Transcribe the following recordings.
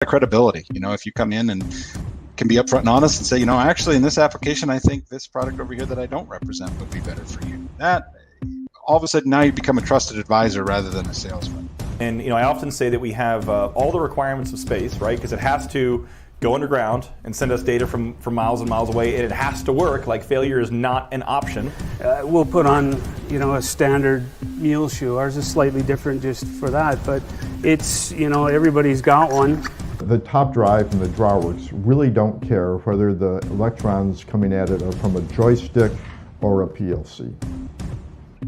credibility. If you come in and can be upfront and honest and say, actually in this application, I think this product over here that I don't represent would be better for you. That all of a sudden now you become a trusted advisor rather than a salesman. And I often say that we have all the requirements of space, right? Because it has to go underground and send us data from miles and miles away, and it has to work. Like, failure is not an option. We'll put on, a standard mule shoe. Ours is slightly different just for that, but it's, everybody's got one. The top drive and the drawworks really don't care whether the electrons coming at it are from a joystick or a PLC.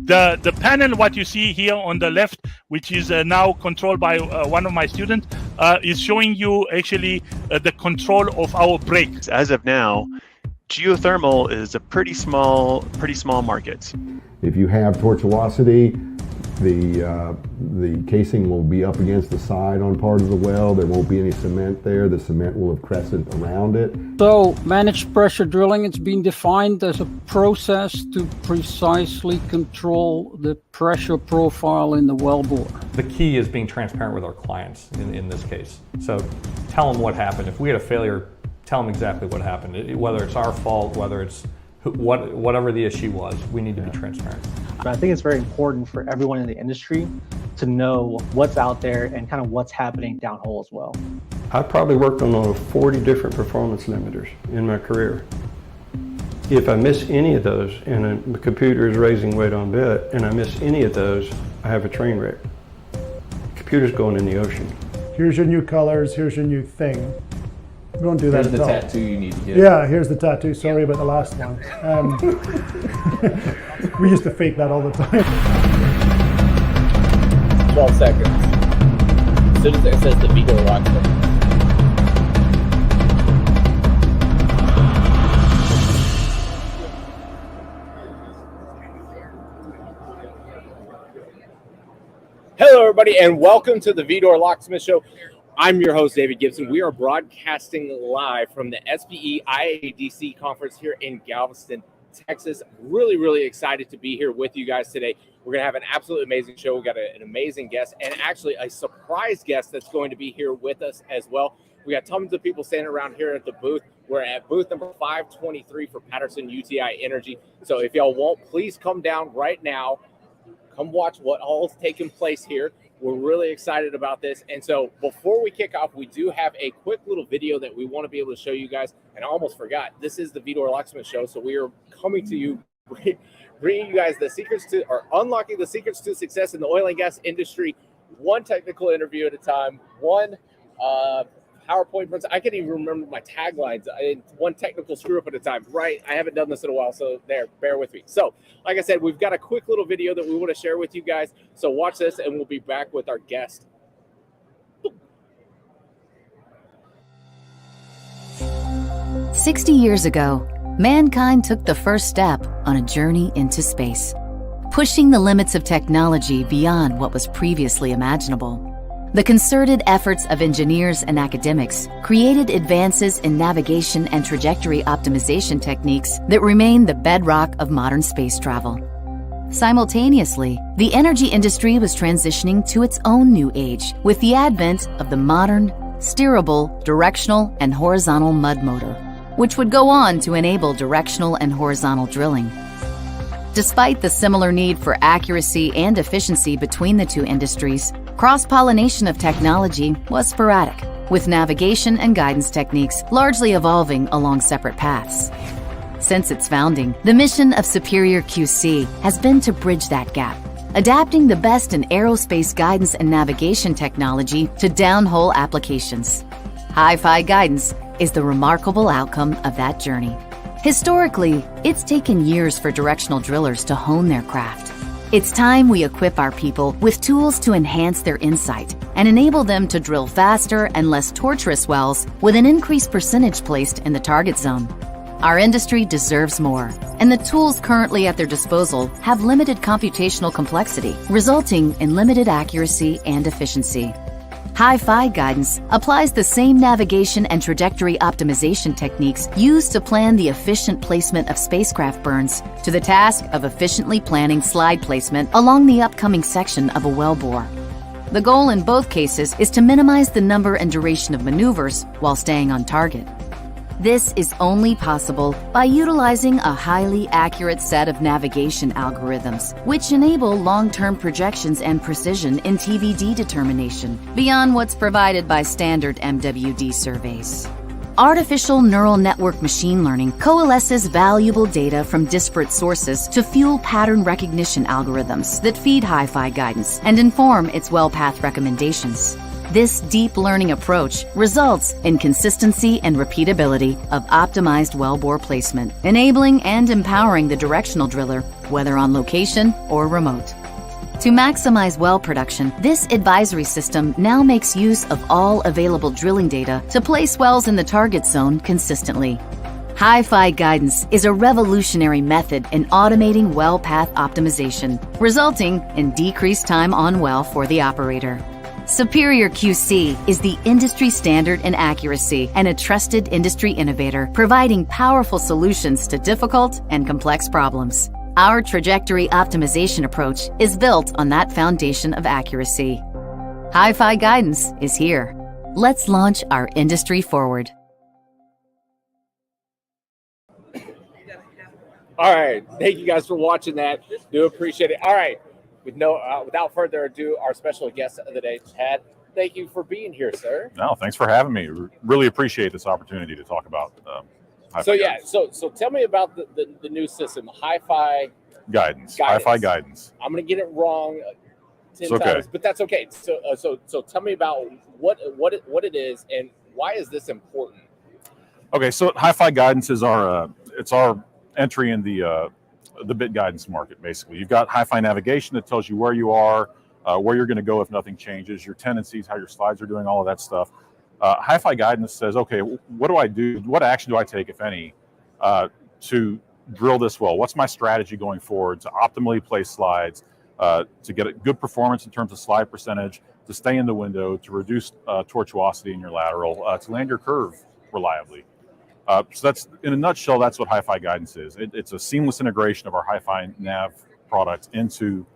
The panel, what you see here on the left, which is now controlled by one of my students, is showing you actually the control of our brakes. As of now, geothermal is a pretty small market. If you have tortuosity, the casing will be up against the side on part of the well. There won't be any cement there. The cement will have crested around it. So managed pressure drilling, it's been defined as a process to precisely control the pressure profile in the wellbore. The key is being transparent with our clients in this case. So tell them what happened. If we had a failure, tell them exactly what happened. Whether it's our fault, whether it's whatever the issue was, we need to be transparent. I think it's very important for everyone in the industry to know what's out there and kind of what's happening downhole as well. I've probably worked on over 40 different performance limiters in my career. If I miss any of those, and the computer is raising weight on bit, and I miss any of those, I have a train wreck. The computer's going in the ocean. Here's your new colors, here's your new thing. We don't do that at all. Here's the tattoo you need to get. Yeah, here's the tattoo. Sorry about the last one. We used to fake that all the time. 12 seconds. As soon as it says the Vigo locksmith. Hello, everybody, and welcome to the Vidor Locksmith Show. I'm your host, David Gibson. We are broadcasting live from the SPE IADC conference here in Galveston, Texas. Really excited to be here with you guys today. We're going to have an absolutely amazing show. We've got an amazing guest and actually a surprise guest that's going to be here with us as well. We got tons of people standing around here at the booth. We're at booth number 523 for Patterson-UTI Energy. So if y'all won't, please come down right now. Come watch what all's taking place here. We're really excited about this. And so before we kick off, we do have a quick little video that we want to be able to show you guys. And I almost forgot, this is the Vidor Locksmith Show. So we are coming to you, bringing you guys the secrets to, or unlocking the secrets to success in the oil and gas industry, one technical interview at a time, one PowerPoint presentation. I can't even remember my taglines. One technical screw up at a time, right? I haven't done this in a while, so bear with me. So, like I said, we've got a quick little video that we want to share with you guys. So watch this, and we'll be back with our guest. 60 years ago, mankind took the first step on a journey into space, pushing the limits of technology beyond what was previously imaginable. The concerted efforts of engineers and academics created advances in navigation and trajectory optimization techniques that remain the bedrock of modern space travel. Simultaneously, the energy industry was transitioning to its own new age with the advent of the modern, steerable, directional, and horizontal mud motor, which would go on to enable directional and horizontal drilling. Despite the similar need for accuracy and efficiency between the two industries, cross-pollination of technology was sporadic, with navigation and guidance techniques largely evolving along separate paths. Since its founding, the mission of Superior QC has been to bridge that gap, adapting the best in aerospace guidance and navigation technology to downhole applications. HiFi Guidance is the remarkable outcome of that journey. Historically, it's taken years for directional drillers to hone their craft. It's time we equip our people with tools to enhance their insight and enable them to drill faster and less tortuous wells with an increased percentage placed in the target zone. Our industry deserves more, and the tools currently at their disposal have limited computational complexity, resulting in limited accuracy and efficiency. HiFi Guidance applies the same navigation and trajectory optimization techniques used to plan the efficient placement of spacecraft burns to the task of efficiently planning slide placement along the upcoming section of a wellbore. The goal in both cases is to minimize the number and duration of maneuvers while staying on target. This is only possible by utilizing a highly accurate set of navigation algorithms, which enable long-term projections and precision in TVD determination beyond what's provided by standard MWD surveys. Artificial neural network machine learning coalesces valuable data from disparate sources to fuel pattern recognition algorithms that feed HiFi Guidance and inform its well path recommendations. This deep learning approach results in consistency and repeatability of optimized wellbore placement, enabling and empowering the directional driller, whether on location or remote. To maximize well production, this advisory system now makes use of all available drilling data to place wells in the target zone consistently. HiFi Guidance is a revolutionary method in automating well path optimization, resulting in decreased time on well for the operator. Superior QC is the industry standard in accuracy and a trusted industry innovator, providing powerful solutions to difficult and complex problems. Our trajectory optimization approach is built on that foundation of accuracy. HiFi Guidance is here. Let's launch our industry forward. All right. Thank you guys for watching that. Do appreciate it. All right. Without further ado, our special guest of the day, Chad, thank you for being here, sir. No, thanks for having me. Really appreciate this opportunity to talk about So tell me about the new system, HiFi Guidance. HiFi Guidance. I'm going to get it wrong 10 times, but that's okay. So tell me about what it is and why is this important? Okay, so HiFi Guidance is our entry in the bit guidance market. Basically, you've got HiFi navigation that tells you where you are, where you're going to go if nothing changes, your tendencies, how your slides are doing, all of that stuff. HiFi Guidance says, okay, what do I do? What action do I take, if any, to drill this well? What's my strategy going forward to optimally place slides, to get a good performance in terms of slide percentage, to stay in the window, to reduce tortuosity in your lateral, to land your curve reliably? So that's, in a nutshell, that's what HiFi Guidance is. It's a seamless integration of our HiFi Nav product into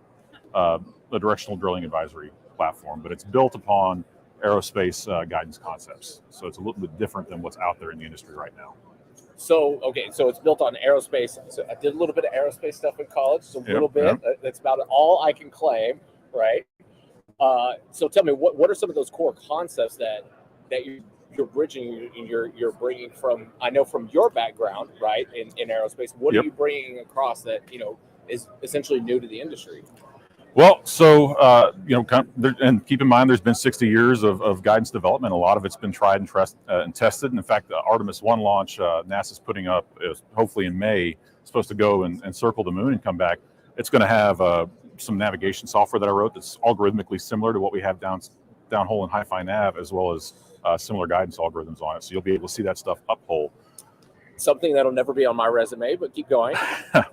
the directional drilling advisory platform, but it's built upon aerospace guidance concepts. So it's a little bit different than what's out there in the industry right now. So it's built on aerospace. So I did a little bit of aerospace stuff in college, so a little bit. Yep. That's about all I can claim, right? So tell me, what are some of those core concepts that you're bridging and you're bringing from, I know from your background, right, in aerospace, what are you bringing across that, is essentially new to the industry? Well, so, and keep in mind, there's been 60 years of guidance development. A lot of it's been tried and tested. And in fact, the Artemis 1 launch, NASA's putting up, hopefully in May, supposed to go and circle the moon and come back. It's going to have some navigation software that I wrote that's algorithmically similar to what we have downhole in HiFi Nav, as well as similar guidance algorithms on it. So you'll be able to see that stuff uphole. Something that'll never be on my resume, but keep going.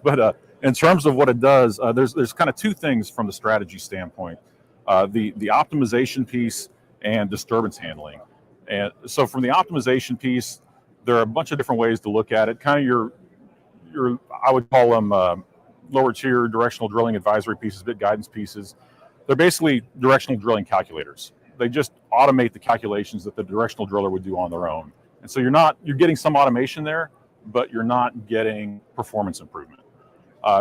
But in terms of what it does, there's kind of two things from the strategy standpoint: the optimization piece and disturbance handling. And so from the optimization piece, there are a bunch of different ways to look at it. Kind of your I would call them lower tier directional drilling advisory pieces, bit guidance pieces. They're basically directional drilling calculators. They just automate the calculations that the directional driller would do on their own. And so you're getting some automation there, but you're not getting performance improvement.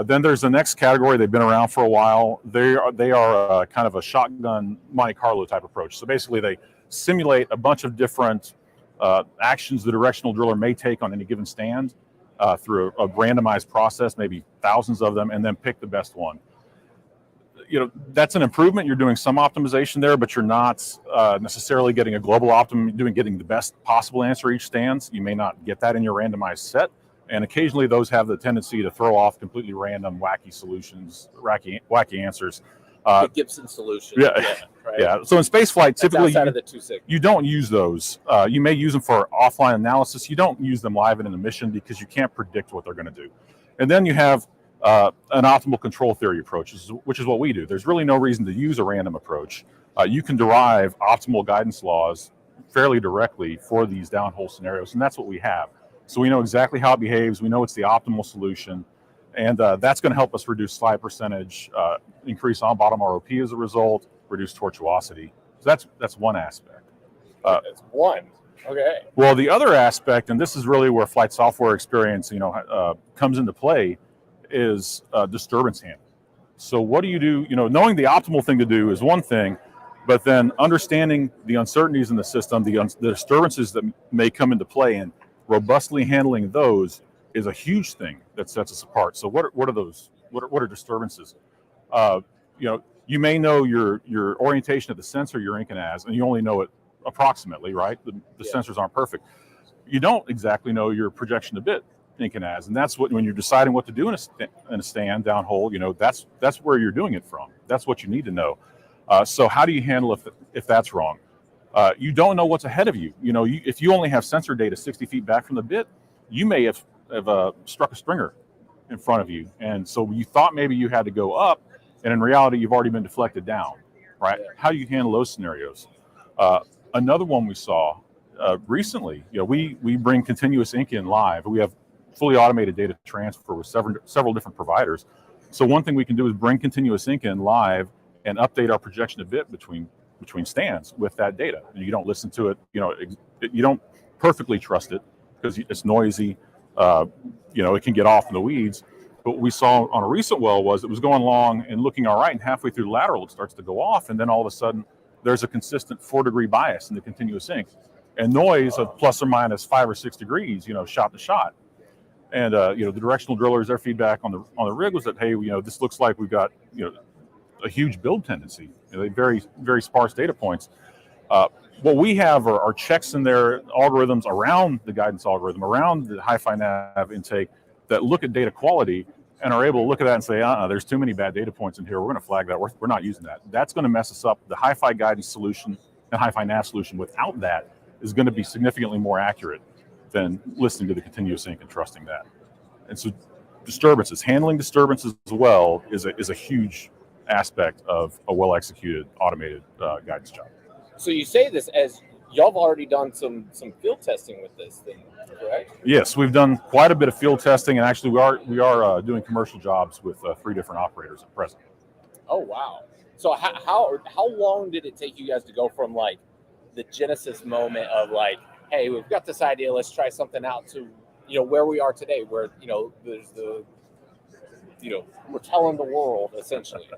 Then there's the next category. They've been around for a while. They are kind of a shotgun Monte Carlo type approach. So basically they simulate a bunch of different actions the directional driller may take on any given stand through a randomized process, maybe thousands of them, and then pick the best one. That's an improvement. You're doing some optimization there, but you're not necessarily getting a global getting the best possible answer each stands. You may not get that in your randomized set. And occasionally those have the tendency to throw off completely random, wacky solutions, wacky answers. The Gibson solution. Yeah. Right? Yeah. So in spaceflight, typically you don't use those. You may use them for offline analysis. You don't use them live in the mission because you can't predict what they're going to do. And then you have an optimal control theory approach, which is what we do. There's really no reason to use a random approach. You can derive optimal guidance laws fairly directly for these downhole scenarios, and that's what we have. So we know exactly how it behaves. We know it's the optimal solution, and that's going to help us reduce slide percentage, increase on-bottom ROP as a result, reduce tortuosity. So that's one aspect. That's one. Okay. Well, the other aspect, and this is really where flight software experience, comes into play, is disturbance handling. So what do? Knowing the optimal thing to do is one thing, but then understanding the uncertainties in the system, the disturbances that may come into play, and robustly handling those is a huge thing that sets us apart. So what are those? What are disturbances? You may know your orientation of the sensor you're inking as, and you only know it approximately, right? The sensors aren't perfect. You don't exactly know your projection of bit inking as, and that's when you're deciding what to do in a stand downhole. That's where you're doing it from. That's what you need to know. So how do you handle if that's wrong? You don't know what's ahead of you. If you only have sensor data 60 feet back from the bit, you may have struck a stringer in front of you, and so you thought maybe you had to go up, and in reality you've already been deflected down, right? How do you handle those scenarios? Another one we saw recently, we bring continuous ink in live. We have fully automated data transfer with several different providers. So one thing we can do is bring continuous ink in live and update our projection of bit between stands with that data. And you don't listen to it, you don't perfectly trust it because it's noisy. It can get off in the weeds. But what we saw on a recent well was it was going along and looking all right, and halfway through the lateral it starts to go off, and then all of a sudden there's a consistent 4-degree bias in the continuous ink and noise of plus or minus 5 or 6 degrees, shot to shot. And the directional drillers, their feedback on the rig was that, hey, this looks like we've got a huge build tendency. Very, very sparse data points. What we have are checks in their algorithms around the guidance algorithm, around the HiFi nav intake, that look at data quality and are able to look at that and say, there's too many bad data points in here. We're going to flag that. We're not using that. That's going to mess us up. The HiFi guidance solution and HiFi nav solution without that is going to be significantly more accurate than listening to the continuous ink and trusting that. And so handling disturbances as well is a huge aspect of a well-executed automated guidance job. So you say this as y'all have already done some field testing with this thing, correct? Yes, we've done quite a bit of field testing, and actually we are doing commercial jobs with 3 different operators at present. Oh wow! So how long did it take you guys to go from like the genesis moment of like, hey, we've got this idea, let's try something out, to where we are today, where there's we're telling the world essentially?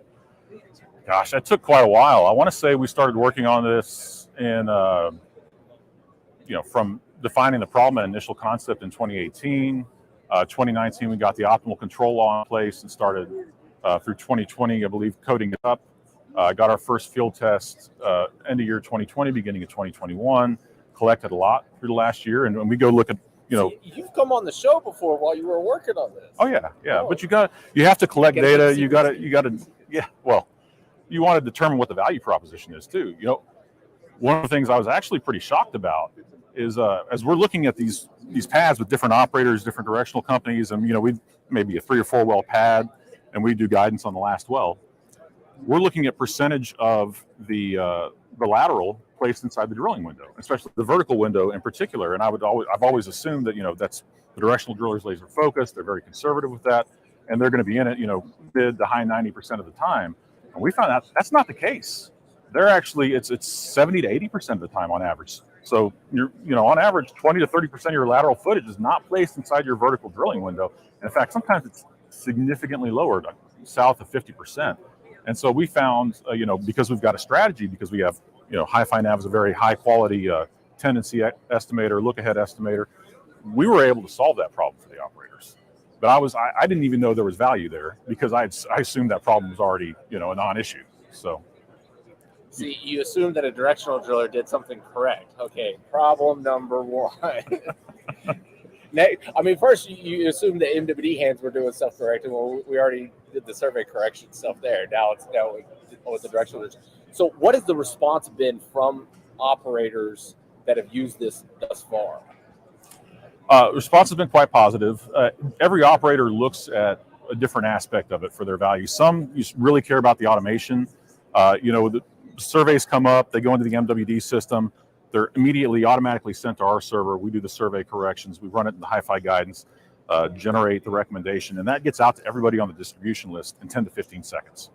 Gosh, that took quite a while. I want to say we started working on this in, from defining the problem and initial concept in 2018. 2019, we got the optimal control law in place and started through 2020, I believe, coding it up. Got our first field test end of year 2020, beginning of 2021. Collected a lot through the last year, and when we go look at, See, you've come on the show before while you were working on this. Oh yeah. But you have to collect data. You got to. Yeah. Well, you want to determine what the value proposition is too. One of the things I was actually pretty shocked about is as we're looking at these pads with different operators, different directional companies, and we maybe a 3 or 4 well pad, and we do guidance on the last well. We're looking at percentage of the lateral placed inside the drilling window, especially the vertical window in particular. And I've always assumed that that's the directional drillers laser focused. They're very conservative with that, and they're going to be in it mid to high 90% of the time. And we found out that's not the case. They're actually it's 70 to 80% of the time on average. So you're on average 20 to 30% of your lateral footage is not placed inside your vertical drilling window. And in fact, sometimes it's significantly lower, like south of 50%. And so we found because we've got a strategy, because we have HiFi nav is a very high quality tendency estimator, look ahead estimator. We were able to solve that problem for the operators. But I didn't even know there was value there because I assumed that problem was already a non-issue. So see, you assumed that a directional driller did something correct. Okay, problem number 1. First you assumed the MWD hands were doing stuff correct, and we already did the survey correction stuff there. Now with the directional drillers. So what has the response been from operators that have used this thus far? Response has been quite positive. Every operator looks at a different aspect of it for their value. Some really care about the automation. The surveys come up, they go into the MWD system, they're immediately automatically sent to our server. We do the survey corrections, we run it in the HiFi guidance, generate the recommendation, and that gets out to everybody on the distribution list in 10 to 15 seconds.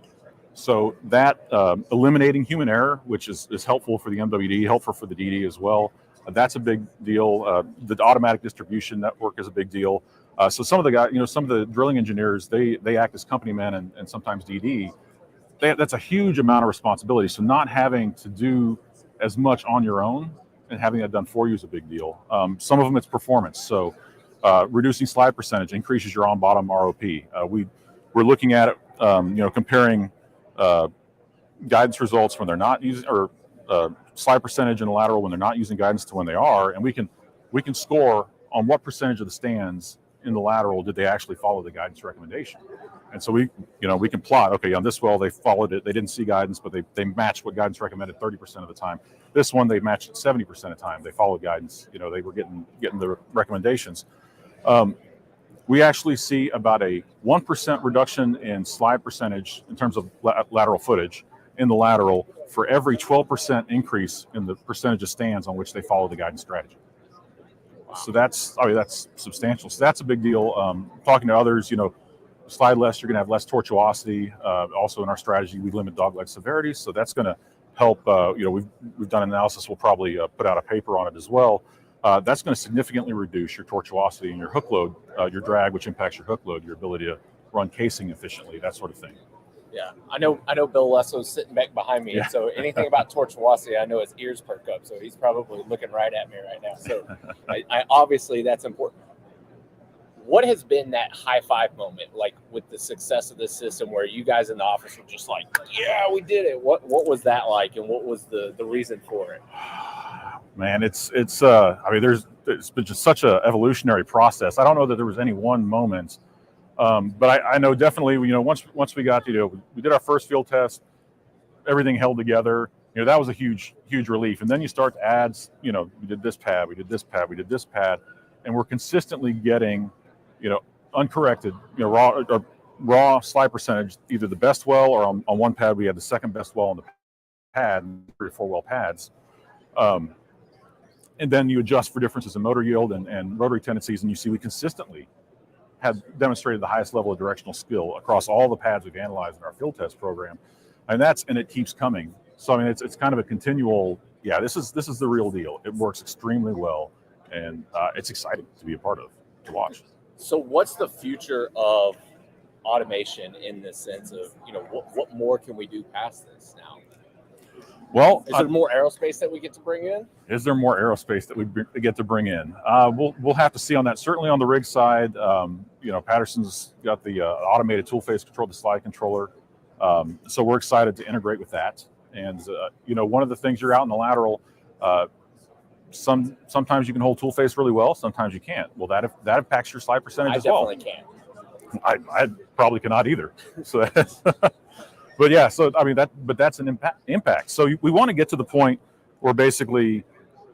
So that eliminating human error, which is helpful for the MWD, helpful for the DD as well. That's a big deal. The automatic distribution network is a big deal. So some of the guys, some of the drilling engineers, they act as company men and sometimes DD. That's a huge amount of responsibility. So not having to do as much on your own and having that done for you is a big deal. Some of them it's performance. So reducing slide percentage increases your on-bottom ROP. We're looking at it, comparing guidance results when they're not using, or slide percentage in a lateral when they're not using guidance to when they are, and we can score on what percentage of the stands in the lateral did they actually follow the guidance recommendation. And so we can plot, okay, on this well they followed it, they didn't see guidance, but they matched what guidance recommended 30% of the time. This one they matched it 70% of the time. They followed guidance. They were getting the recommendations. We actually see about a 1% reduction in slide percentage in terms of lateral footage in the lateral for every 12% increase in the percentage of stands on which they follow the guidance strategy. So that's substantial. So that's a big deal. Talking to others, slide less, you're going to have less tortuosity. Also in our strategy, we limit dogleg severity. So that's going to help. We've done analysis. We'll probably put out a paper on it as well. That's going to significantly reduce your tortuosity and your hook load, your drag, which impacts your hook load, your ability to run casing efficiently, that sort of thing. Yeah, I know Bill Lesso's sitting back behind me, and so anything about tortuosity, I know his ears perk up, so he's probably looking right at me right now. So I obviously that's important. What has been that high five moment, like with the success of this system, where you guys in the office were just like, yeah, we did it? What was that like, and what was the reason for it? Man, it's been just such an evolutionary process. I don't know that there was any one moment. But I know definitely, once we got to, we did our first field test, everything held together, that was a huge relief. And then you start to add, we did this pad, we did this pad, we did this pad, and we're consistently getting, uncorrected, raw slide percentage, either the best well or on one pad, we had the second best well on the pad, 3 or 4 well pads. And then you adjust for differences in motor yield and rotary tendencies, and you see we consistently have demonstrated the highest level of directional skill across all the pads we've analyzed in our field test program, and it keeps coming. So I mean, it's kind of a continual. Yeah, this is the real deal. It works extremely well, and it's exciting to be a part of, to watch. So, what's the future of automation in the sense of what more can we do past this now? Well, is there more aerospace that we get to bring in? Is there more aerospace that we get to bring in? We'll have to see on that. Certainly on the rig side, Patterson's got the automated tool face control, the slide controller. So we're excited to integrate with that. And one of the things, you're out in the lateral. Sometimes you can hold tool face really well. Sometimes you can't. Well, that impacts your slide percentage as well. I definitely can't. I probably cannot either. So that's. But yeah, so I mean that's an impact. So we want to get to the point where basically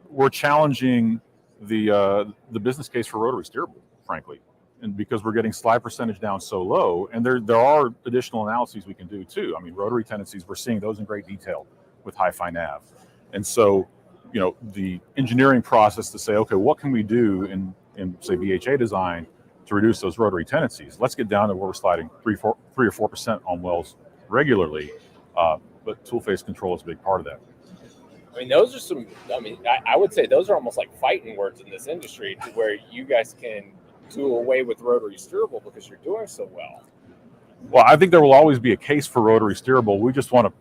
we're challenging the business case for rotary steerable, frankly, and because we're getting slide percentage down so low, and there are additional analyses we can do too. I mean, rotary tendencies, we're seeing those in great detail with HiFi Nav, and so the engineering process to say, okay, what can we do in say VHA design to reduce those rotary tendencies? Let's get down to where we're sliding 3 or 4% on wells regularly, but tool face control is a big part of that. I mean, those are some. I mean, I would say those are almost like fighting words in this industry, to where you guys can do away with rotary steerable because you're doing so well. Well, I think there will always be a case for rotary steerable. We just want to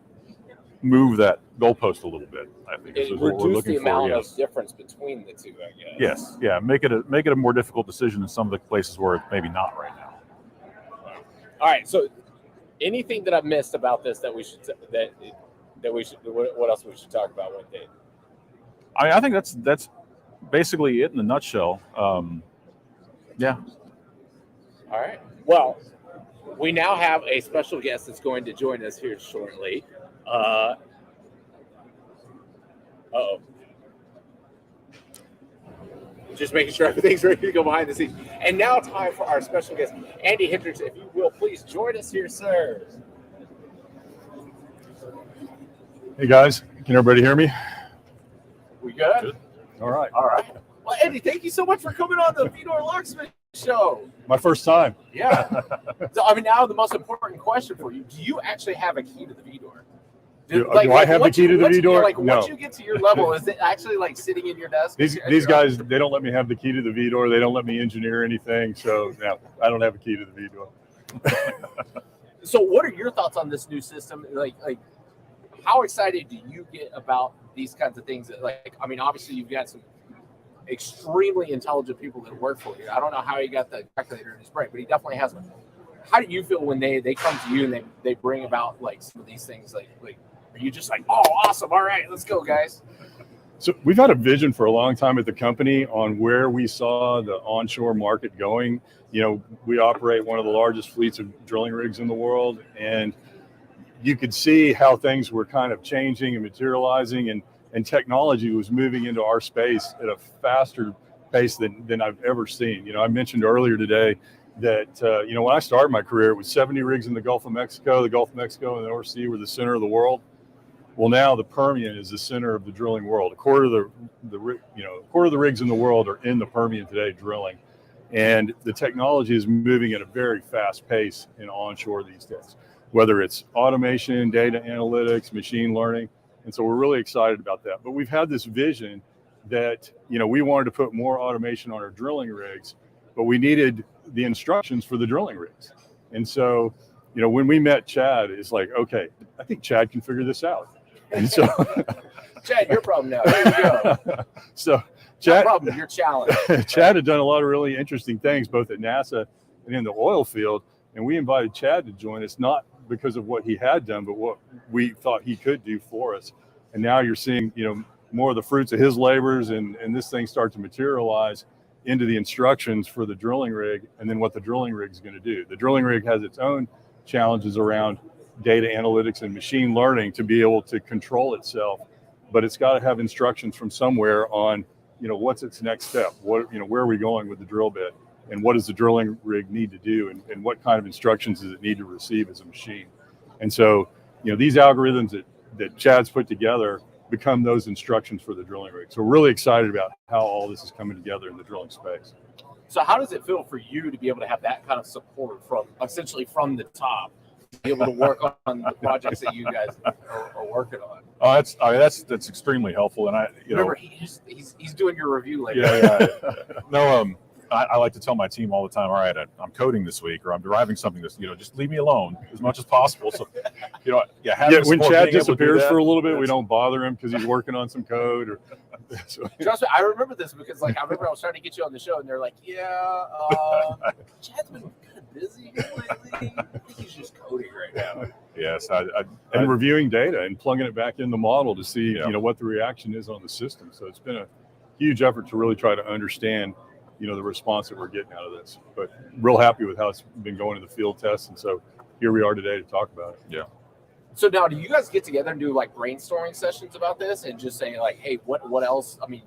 move that goalpost a little bit. I think it reduce the amount of difference between the two, I guess. Yes, yeah, make it a more difficult decision in some of the places where it's maybe not right now. All right, so. Anything that I've missed about this that we should what else we should talk about with Dave? I think that's basically it in a nutshell. Yeah. All right. Well, we now have a special guest that's going to join us here shortly. Just making sure everything's ready to go behind the scenes. And now time for our special guest, Andy Hendricks. If you will, please join us here, sir. Hey, guys. Can everybody hear me? We good? All right. All right. Well, Andy, thank you so much for coming on the Vidor Locksmith show. My first time. Yeah. So, I mean, now the most important question for you: do you actually have a key to the V-door? Do I have the key to the V-door? Like, No. once you get to your level, is it actually like sitting in your desk? These guys, they don't let me have the key to the V-door. They don't let me engineer anything. So no, I don't have a key to the V-door. So what are your thoughts on this new system? Like how excited do you get about these kinds of things? Like, I mean, obviously you've got some extremely intelligent people that work for you. I don't know how he got the calculator in his brain, but he definitely has one. How do you feel when they come to you and they bring about like some of these things? Like are you just like, oh, awesome, all right, let's go, guys? So we've had a vision for a long time at the company on where we saw the onshore market going. You know, we operate one of the largest fleets of drilling rigs in the world, and you could see how things were kind of changing and materializing, and technology was moving into our space at a faster pace than I've ever seen. You know, I mentioned earlier today that, you know, when I started my career, it was 70 rigs in the Gulf of Mexico. The Gulf of Mexico and the North Sea were the center of the world. Well, now the Permian is the center of the drilling world. A quarter of the rigs in the world are in the Permian today drilling, and the technology is moving at a very fast pace in onshore these days. Whether it's automation, data analytics, machine learning, and so we're really excited about that. But we've had this vision that, you know, we wanted to put more automation on our drilling rigs, but we needed the instructions for the drilling rigs, and so, you know, when we met Chad, it's like, okay, I think Chad can figure this out. And so, Chad, your problem now. There you go. So, Chad, no problem, your challenge. Chad had done a lot of really interesting things, both at NASA and in the oil field. And we invited Chad to join us, not because of what he had done, but what we thought he could do for us. And now you're seeing, you know, more of the fruits of his labors, and this thing start to materialize into the instructions for the drilling rig, and then what the drilling rig is going to do. The drilling rig has its own challenges around data analytics and machine learning to be able to control itself, but it's got to have instructions from somewhere on, you know, what's its next step, what, you know, where are we going with the drill bit, and what does the drilling rig need to do, and what kind of instructions does it need to receive as a machine. And so, you know, these algorithms that Chad's put together become those instructions for the drilling rig. So we're really excited about how all this is coming together in the drilling space. So how does it feel for you to be able to have that kind of support from essentially from the top, to be able to work on the projects that you guys are working on? Oh, that's extremely helpful. And remember, he's doing your review later. Yeah. No, I like to tell my team all the time, all right, I'm coding this week, or I'm deriving something this, you know, just leave me alone as much as possible. So, you know, when Chad disappears for a little bit, we don't bother him because he's working on some code. Or so. Trust me, I remember this because, like, I remember I was trying to get you on the show, and they're like, yeah, Chad's been kind of busy lately. I think he's just coding right now. Yes, and reviewing data and plugging it back in the model to see, you know, what the reaction is on the system. So it's been a huge effort to really try to understand, you know, the response that we're getting out of this. But real happy with how it's been going in the field tests, and so here we are today to talk about it. Yeah. So now, do you guys get together and do like brainstorming sessions about this, and just say like, hey, what else? I mean,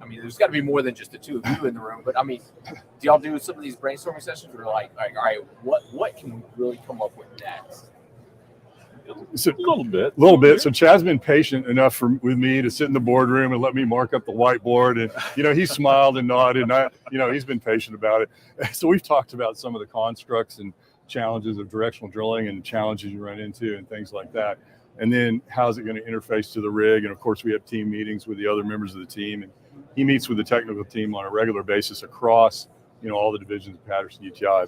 there's got to be more than just the two of you in the room. But I mean, do y'all do some of these brainstorming sessions where like, all right, what can we really come up with next? So, a little bit. So Chad's been patient enough with me to sit in the boardroom and let me mark up the whiteboard, and you know, he smiled and nodded, and he's been patient about it. So we've talked about some of the constructs and challenges of directional drilling and challenges you run into and things like that, and then how's it going to interface to the rig. And of course, we have team meetings with the other members of the team, and he meets with the technical team on a regular basis across, you know, all the divisions of Patterson-UTI.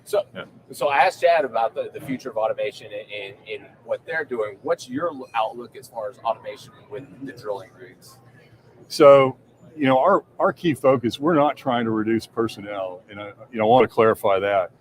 So I asked Chad about the future of automation and what they're doing. What's your outlook as far as automation with the drilling rigs? So, you know, our key focus, we're not trying to reduce personnel. And I want to clarify that.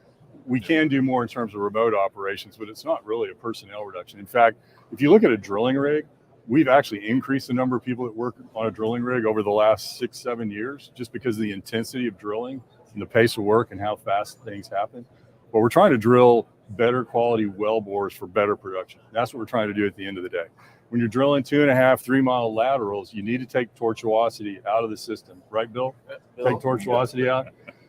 We can do more in terms of remote operations, but it's not really a personnel reduction. In fact, if you look at a drilling rig, we've actually increased the number of people that work on a drilling rig over the last 6-7 years, just because of the intensity of drilling and the pace of work and how fast things happen. But we're trying to drill better quality well bores for better production. That's what we're trying to do at the end of the day. When you're drilling 2.5-3 mile laterals, you need to take tortuosity out of the system, right, Bill? Take tortuosity out.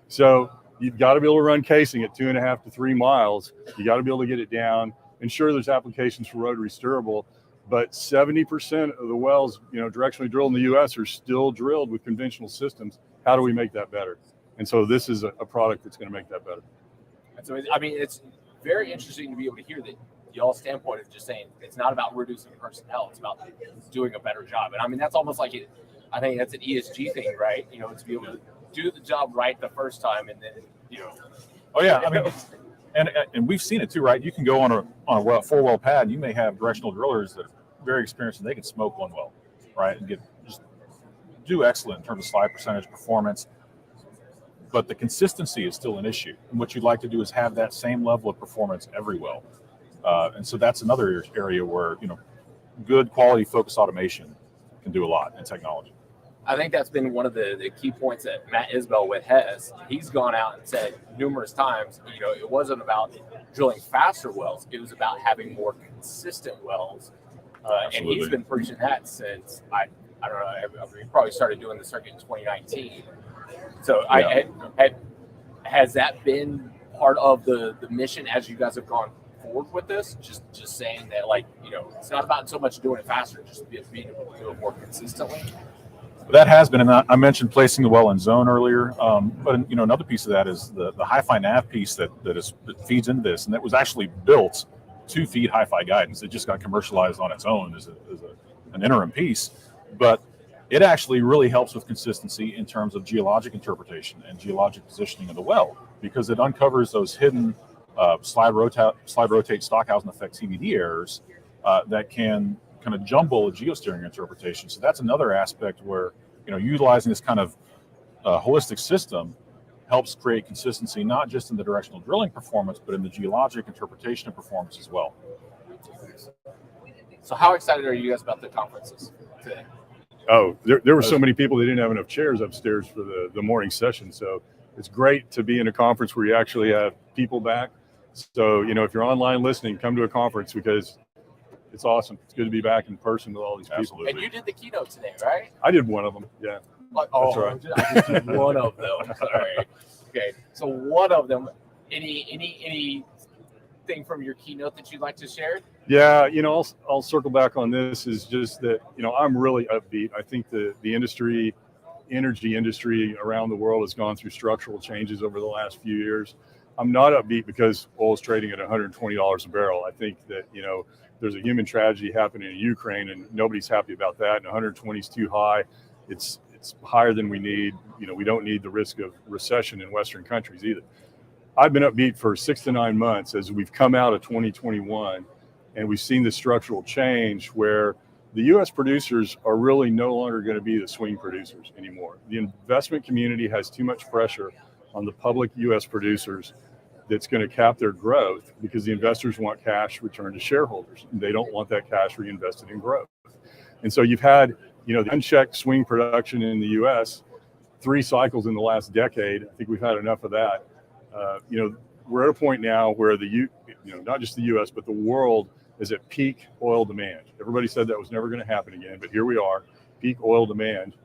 So you've got to be able to run casing at 2.5 to 3 miles. You got to be able to get it down. And sure, there's applications for rotary steerable, but 70% of the wells, you know, directionally drilled in the U.S. are still drilled with conventional systems. How do we make that better? And so this is a product that's going to make that better. So, I mean, it's very interesting to be able to hear that y'all's standpoint is just saying it's not about reducing personnel, it's about doing a better job. And I mean, that's almost like it. I think that's an ESG thing, right? You know, to be able to do the job right the first time, and then, you know. Oh yeah, I mean, and we've seen it too, right? You can go on a 4-well pad. You may have directional drillers that are very experienced, and they can smoke one well, right, and just do excellent in terms of slide percentage, performance. But the consistency is still an issue. And what you'd like to do is have that same level of performance every well. And so that's another area where, you know, good quality focused automation can do a lot in technology. I think that's been one of the key points that Matt Isbell with Hess. He's gone out and said numerous times, you know, it wasn't about drilling faster wells. It was about having more consistent wells. And he's been preaching that since, I don't know, he probably started doing the circuit in 2019. So yeah. Has that been part of the mission as you guys have gone forward with this? Just saying that, like, you know, it's not about so much doing it faster, just being able to do it more consistently. That has been, and I mentioned placing the well in zone earlier. But you know, another piece of that is the HiFi nav piece that feeds into this, and that was actually built to feed HiFi Guidance. It just got commercialized on its own as an interim piece, but it actually really helps with consistency in terms of geologic interpretation and geologic positioning of the well, because it uncovers those hidden slide rotate Stockhausen effect TBD errors that can kind of jumble a geosteering interpretation. So that's another aspect where, you know, utilizing this kind of holistic system helps create consistency, not just in the directional drilling performance, but in the geologic interpretation and performance as well. So how excited are you guys about the conferences today? Oh, there were so many people, they didn't have enough chairs upstairs for the morning session. So it's great to be in a conference where you actually have people back. So, you know, if you're online listening, come to a conference, because it's awesome. It's good to be back in person with all these people. Absolutely. And you did the keynote today, right? I did one of them, yeah. Like, that's right. I just did one of them. Sorry. Okay, so one of them. Anything from your keynote that you'd like to share? Yeah, you know, I'll circle back on this. Is just that, you know, I'm really upbeat. I think the energy industry around the world has gone through structural changes over the last few years. I'm not upbeat because oil is trading at $120 a barrel. I think that, you know, there's a human tragedy happening in Ukraine, and nobody's happy about that. And 120 is too high. It's higher than we need. You know, we don't need the risk of recession in Western countries either. I've been upbeat for 6 to 9 months as we've come out of 2021, and we've seen the structural change where the U.S. producers are really no longer going to be the swing producers anymore. The investment community has too much pressure on the public U.S. producers that's going to cap their growth, because the investors want cash returned to shareholders, and they don't want that cash reinvested in growth. And so you've had, you know, the unchecked swing production in the U.S., 3 cycles in the last decade. I think we've had enough of that. You know, we're at a point now where not just the U.S., but the world is at peak oil demand. Everybody said that was never going to happen again, but here we are, peak oil demand.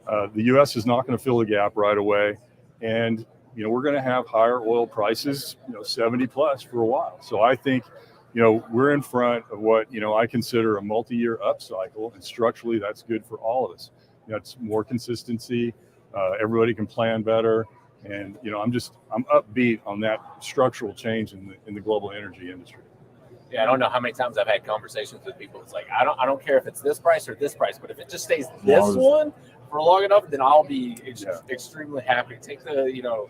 The U.S. is not going to fill the gap right away, and you know, we're going to have higher oil prices, you know, 70 plus for a while. So I think, you know, we're in front of what, you know, I consider a multi-year upcycle, and structurally that's good for all of us. You know, it's more consistency. Everybody can plan better. And, you know, I'm upbeat on that structural change in the global energy industry. Yeah, I don't know how many times I've had conversations with people. It's like, I don't care if it's this price or this price, but if it just stays this one for long enough, then I'll be extremely happy. Take the, you know,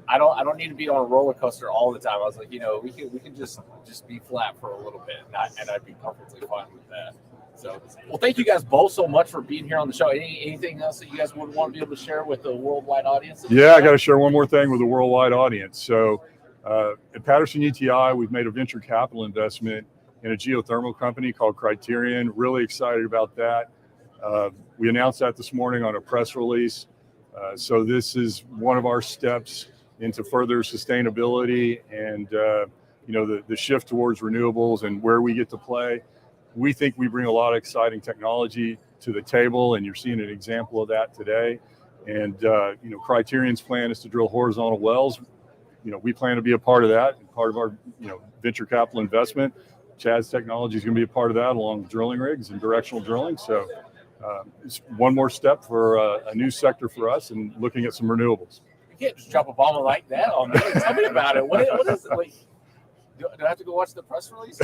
I don't need to be on a roller coaster all the time. I was like, you know, we can just be flat for a little bit, and I'd be perfectly fine with that. So, well, thank you guys both so much for being here on the show. Anything else that you guys would want to be able to share with the worldwide audience? Yeah, I got to share one more thing with the worldwide audience. So at Patterson-UTI, we've made a venture capital investment in a geothermal company called Criterion. Really excited about that. We announced that this morning on a press release. So this is one of our steps into further sustainability and, you know, the shift towards renewables and where we get to play. We think we bring a lot of exciting technology to the table, and you're seeing an example of that today. And, you know, Criterion's plan is to drill horizontal wells. You know, we plan to be a part of that, and part of our, you know, venture capital investment. Chad's technology is going to be a part of that, along with drilling rigs and directional drilling. So it's one more step for a new sector for us, and looking at some renewables. You can't just drop a bomb like that on me. Tell me about it. What is it? Like, do I have to go watch the press release?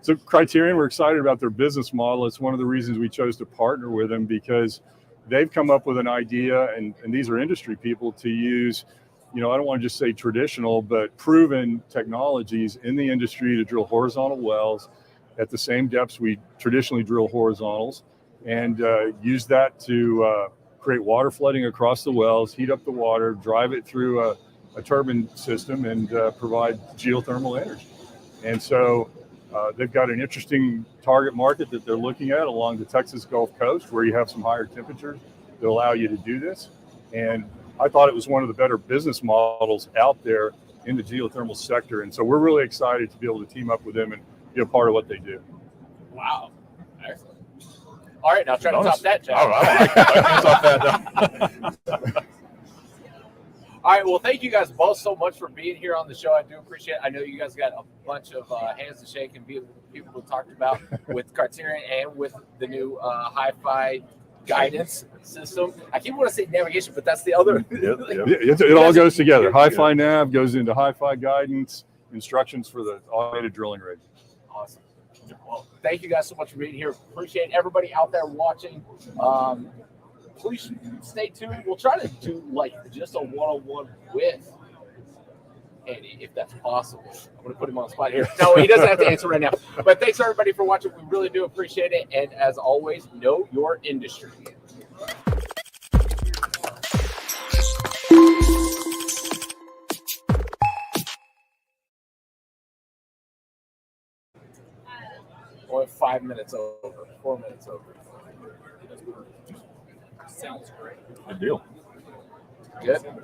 So Criterion, we're excited about their business model. It's one of the reasons we chose to partner with them, because they've come up with an idea, and these are industry people, to use, I don't want to just say traditional, but proven technologies in the industry to drill horizontal wells at the same depths we traditionally drill horizontals, and use that to create water flooding across the wells, heat up the water, drive it through a turbine system, and provide geothermal energy. And so they've got an interesting target market that they're looking at along the Texas Gulf Coast, where you have some higher temperatures that allow you to do this. And I thought it was one of the better business models out there in the geothermal sector. And so we're really excited to be able to team up with them and be a part of what they do. Wow. Excellent. All right, now try to top that, Chad. I can't top that. All right, well, thank you guys both so much for being here on the show. I do appreciate it. I know you guys got a bunch of hands to shake and people to talk about with Criterion and with the new HiFi Guidance system. I keep wanting to say navigation, but that's the other. It all goes together. HiFi Nav goes into HiFi Guidance, instructions for the automated drilling rig. Awesome. Well, thank you guys so much for being here. Appreciate everybody out there watching. Please stay tuned. We'll try to do like just a one-on-one with Andy, if that's possible. I'm going to put him on the spot here. No, he doesn't have to answer right now. But thanks everybody for watching. We really do appreciate it. And as always, know your industry. Or 5 minutes over, 4 minutes over. Sounds great. Good deal. Good.